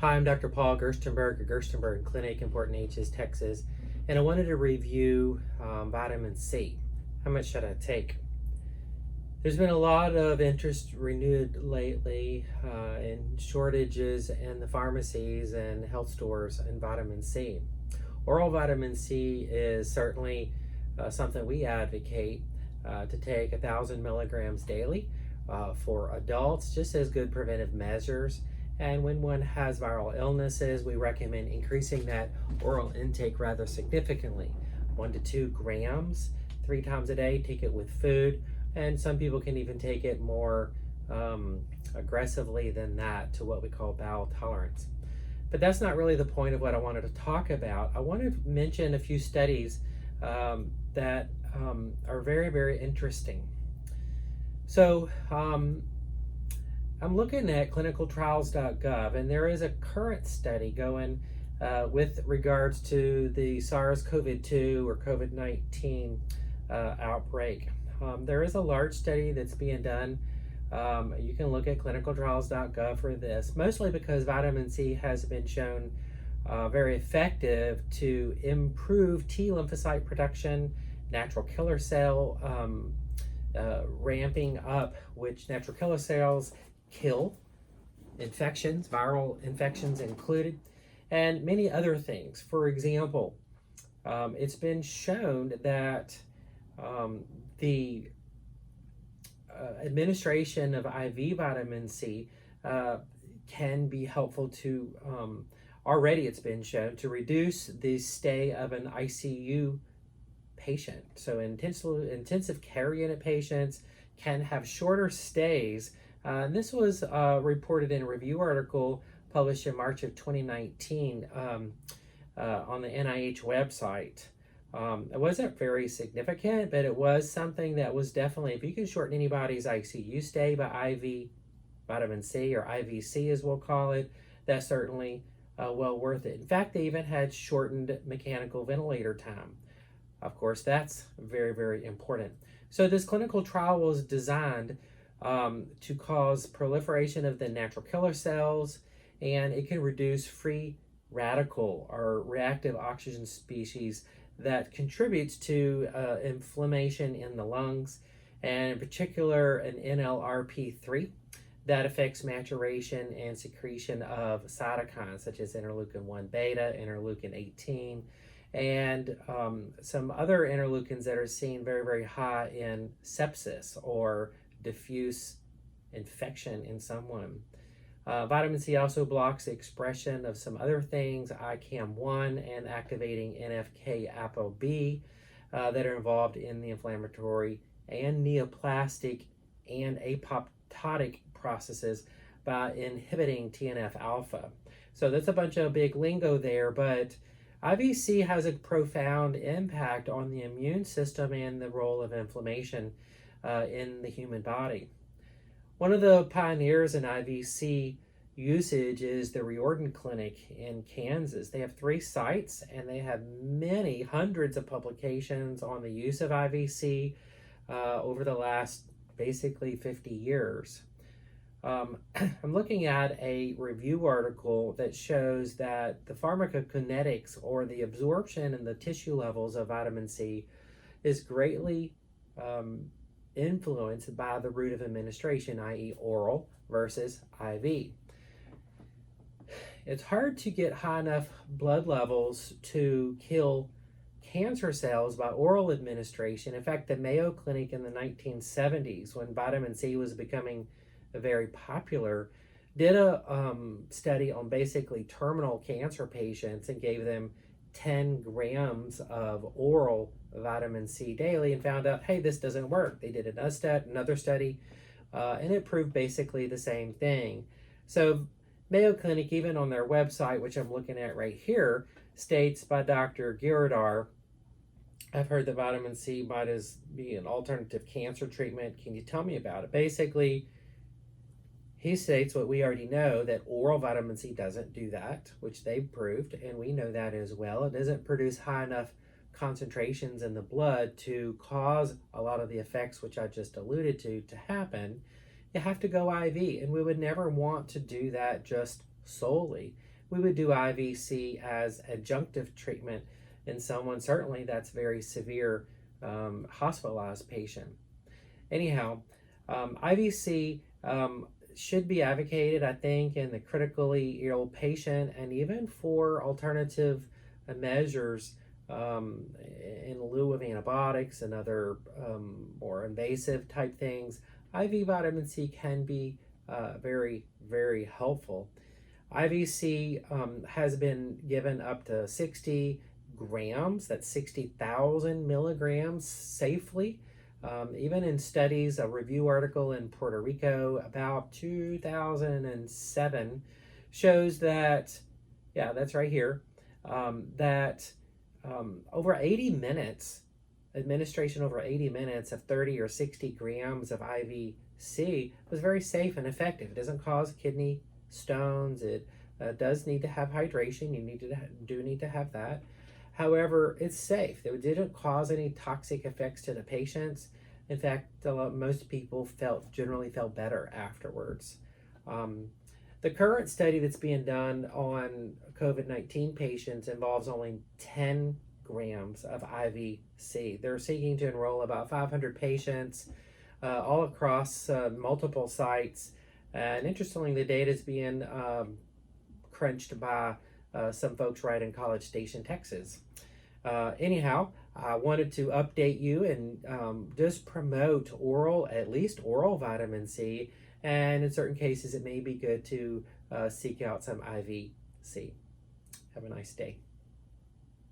Hi, I'm Dr. Paul Gerstenberg of gerstenberg.clinic in Port Neches, Texas, and I wanted to review vitamin C. How much should I take? There's been a lot of interest renewed lately in shortages in the pharmacies and health stores in vitamin C. Oral vitamin C is certainly something we advocate to take 1,000 milligrams daily for adults, just as good preventive measures. And when one has viral illnesses, we recommend increasing that oral intake rather significantly, 1 to 2 grams 3 times a day. Take it with food, and some people can even take it more aggressively than that, to what we call bowel tolerance. But that's not really the point of what I wanted to talk about. I want to mention a few studies that are very, very interesting. So I'm looking at clinicaltrials.gov, and there is a current study going with regards to the SARS-CoV-2 or COVID-19 outbreak. There is a large study that's being done. You can look at clinicaltrials.gov for this, mostly because vitamin C has been shown very effective to improve T lymphocyte production, natural killer cell ramping up, which natural killer cells kill infections, viral infections included, and many other things. For example, it's been shown that the administration of IV vitamin C can be helpful to, already it's been shown to reduce the stay of an ICU patient. So intensive care unit patients can have shorter stays. This was reported in a review article published in March of 2019 on the NIH website. It wasn't very significant, but it was something that was definitely, if you can shorten anybody's ICU stay by IV vitamin C, or IVC as we'll call it, that's certainly well worth it. In fact, they even had shortened mechanical ventilator time. Of course, that's very, very important. So this clinical trial was designed to cause proliferation of the natural killer cells, and it can reduce free radical or reactive oxygen species that contributes to inflammation in the lungs, and in particular an NLRP3 that affects maturation and secretion of cytokines such as interleukin 1 beta, interleukin 18, and some other interleukins that are seen very, very high in sepsis or diffuse infection in someone. Vitamin C also blocks the expression of some other things, ICAM1 and activating NFK-ApoB, that are involved in the inflammatory and neoplastic and apoptotic processes by inhibiting TNF-alpha. So that's a bunch of big lingo there, but IVC has a profound impact on the immune system and the role of inflammation in the human body. One of the pioneers in IVC usage is the Riordan Clinic in Kansas. They have 3 sites, and they have many hundreds of publications on the use of IVC over the last basically 50 years. I'm looking at a review article that shows that the pharmacokinetics, or the absorption and the tissue levels of vitamin C, is greatly influenced by the route of administration, i.e. oral versus IV. It's hard to get high enough blood levels to kill cancer cells by oral administration. In fact, the Mayo Clinic in the 1970s, when vitamin C was becoming very popular, did a study on basically terminal cancer patients and gave them 10 grams of oral vitamin C daily and found out, hey, this doesn't work. They did another study, and it proved basically the same thing. So Mayo Clinic, even on their website, which I'm looking at right here, states by Dr. Girodar, I've heard that vitamin C might be an alternative cancer treatment. Can you tell me about it? Basically, he states what we already know, that oral vitamin C doesn't do that, which they've proved, and we know that as well. It doesn't produce high enough concentrations in the blood to cause a lot of the effects which I just alluded to happen. You have to go IV, and we would never want to do that just solely. We would do IVC as adjunctive treatment in someone, certainly that's very severe, hospitalized patient. Anyhow, IVC should be advocated, I think, in the critically ill patient, and even for alternative measures in lieu of antibiotics and other more invasive type things. IV vitamin C can be very, very helpful. IVC has been given up to 60 grams, that's 60,000 milligrams safely. Even in studies, a review article in Puerto Rico about 2007 shows that, yeah, that's right here, that over 80 minutes, administration over 80 minutes of 30 or 60 grams of IVC was very safe and effective. It doesn't cause kidney stones. It does need to have hydration. You do need to have that. However, it's safe. It didn't cause any toxic effects to the patients. In fact, most people generally felt better afterwards. The current study that's being done on COVID-19 patients involves only 10 grams of IVC. They're seeking to enroll about 500 patients all across multiple sites. And interestingly, the data is being crunched by some folks right in College Station, Texas. Anyhow, I wanted to update you and just promote at least oral vitamin C, and in certain cases it may be good to seek out some IVC. Have a nice day.